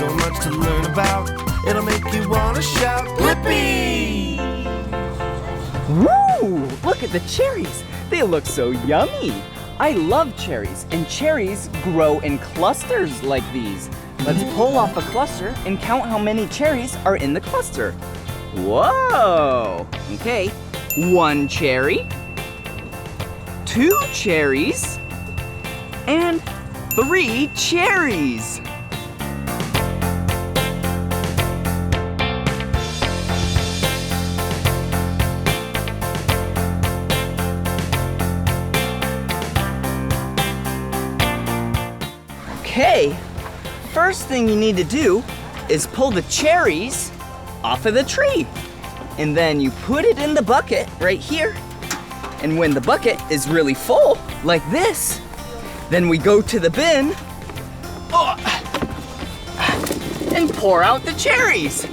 so much to learn about. It'll make you want to shout, Blippi! Woo! Look at the cherries. They look so yummy. I love cherries, and cherries grow in clusters like these. Let's pull off a cluster and count how many cherries are in the cluster. Whoa! Okay, 1 cherry, 2 cherries, and 3 cherries. Okay, first thing you need to do is pull the cherries off of the tree. And then you put it in the bucket right here. And when the bucket is really full, like this, then we go to the bin and pour out the cherries.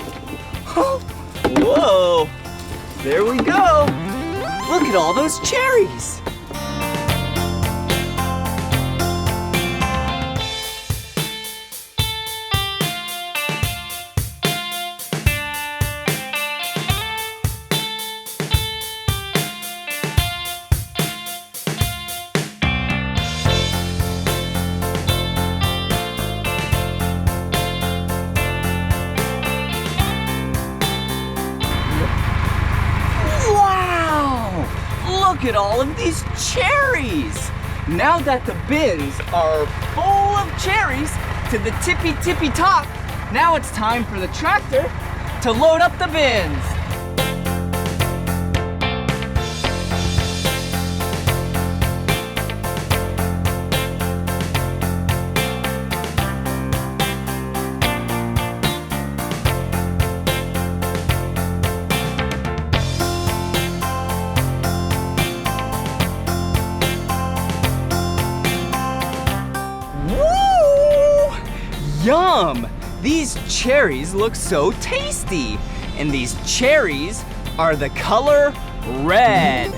Whoa, there we go. Look at all those cherries. Look at all of these cherries! Now that the bins are full of cherries to the tippy top, now it's time for the tractor to load up the bins. Yum! These cherries look so tasty. And these cherries are the color red.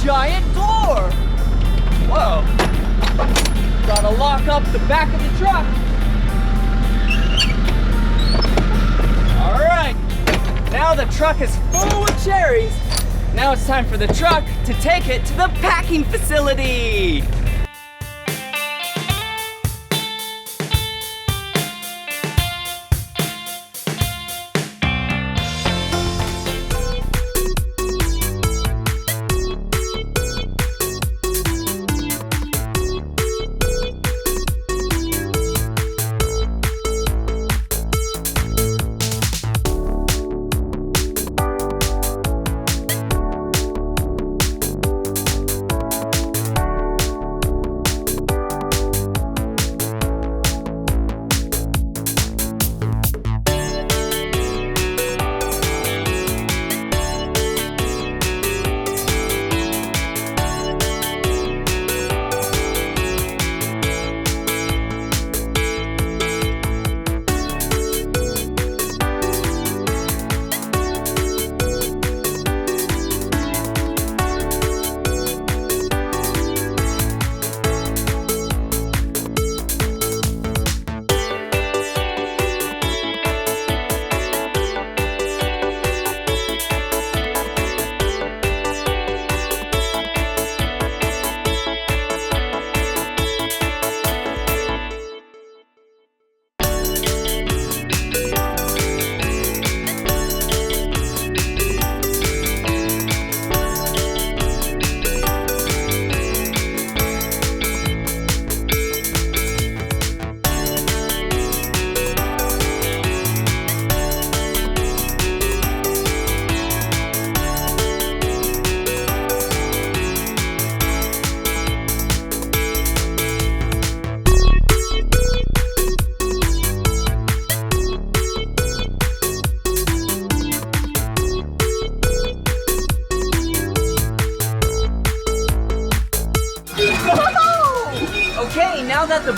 Giant door! Whoa! Gotta lock up the back of the truck. All right, now the truck is full of cherries. Now it's time for the truck to take it to the packing facility.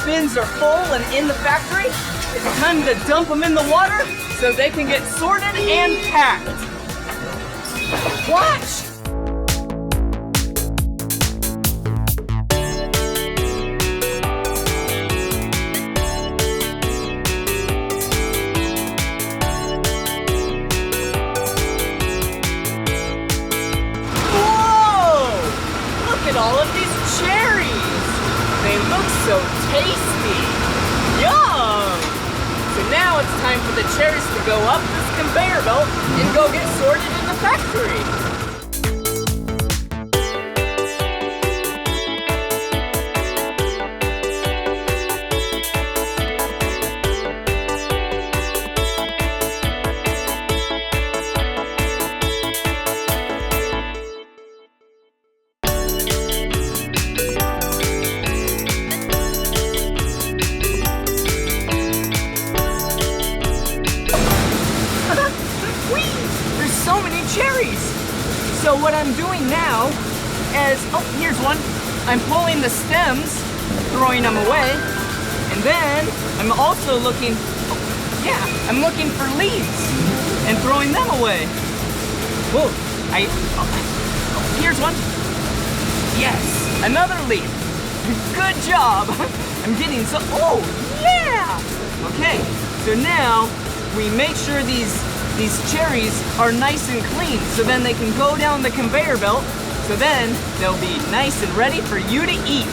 bins are full and in the factory, it's time to dump them in the water so they can get sorted and packed. Watch! All of these cherries. They look so tasty. Yum! So now it's time for the cherries to go up this conveyor belt and go get sorted in the factory. So what I'm doing now is, oh, here's one. I'm pulling the stems, throwing them away, and then I'm also looking, I'm looking for leaves and throwing them away. Whoa, here's one. Yes, another leaf. Good job. I'm getting so, oh, yeah. Okay, so now we make sure these cherries are nice and clean, so then they can go down the conveyor belt, so then they'll be nice and ready for you to eat.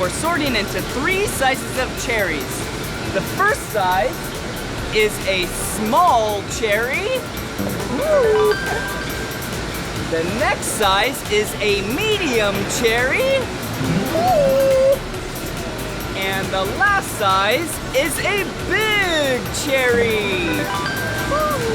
We're sorting into 3 sizes of cherries. The first size is a small cherry. Ooh. The next size is a medium cherry. Ooh. And the last size is a big cherry. Ooh.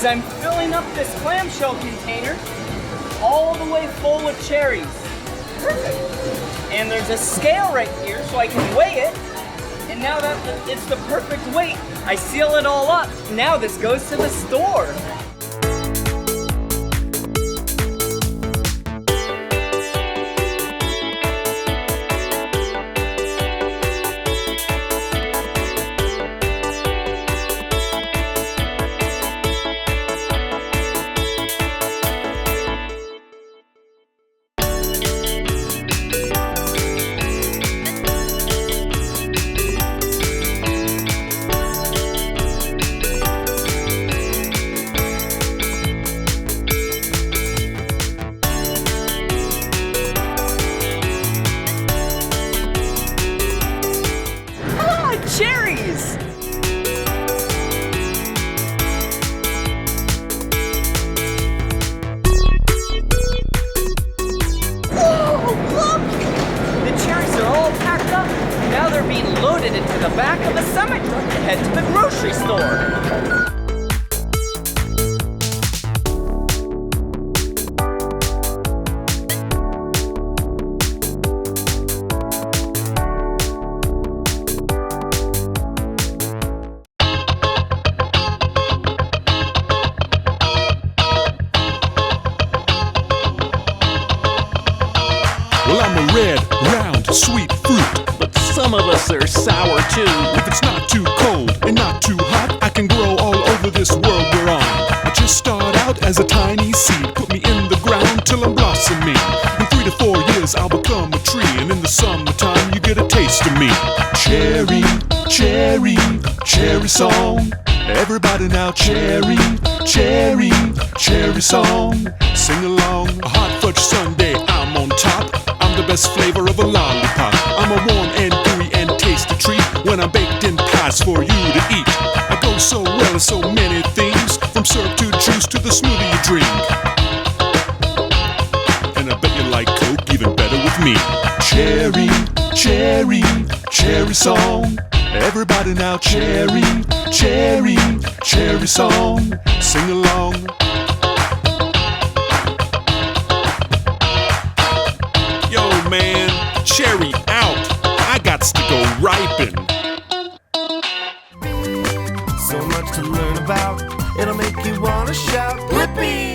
I'm filling up this clamshell container all the way full with cherries. Perfect. And there's a scale right here so I can weigh it. And now that it's the perfect weight, I seal it all up. Now this goes to the store. the back of a semi truck to head to the grocery store. apples are sour too. If it's not too cold and not too hot, I can grow all over this world we're on. I just start out as a tiny seed, put me in the ground till I'm blossoming. In 3 to 4 years I'll become a tree, and in the summertime you get a taste of me. Cherry, cherry, cherry song. Everybody now, cherry, cherry, cherry song. Sing along, a hot fudge sundae, I'm on top. I'm the best flavor of a lollipop. I'm a warm and gooey and tasty treat when I'm baked in pies for you to eat. I go so well in so many things, from syrup to juice to the smoothie you drink. And I bet you like Coke even better with me. Cherry, cherry, cherry song. Everybody now, cherry, cherry, cherry song. Sing along. Yo man, cherry out. I gots to go ripen. So much to learn about, it'll make you wanna shout, Blippi!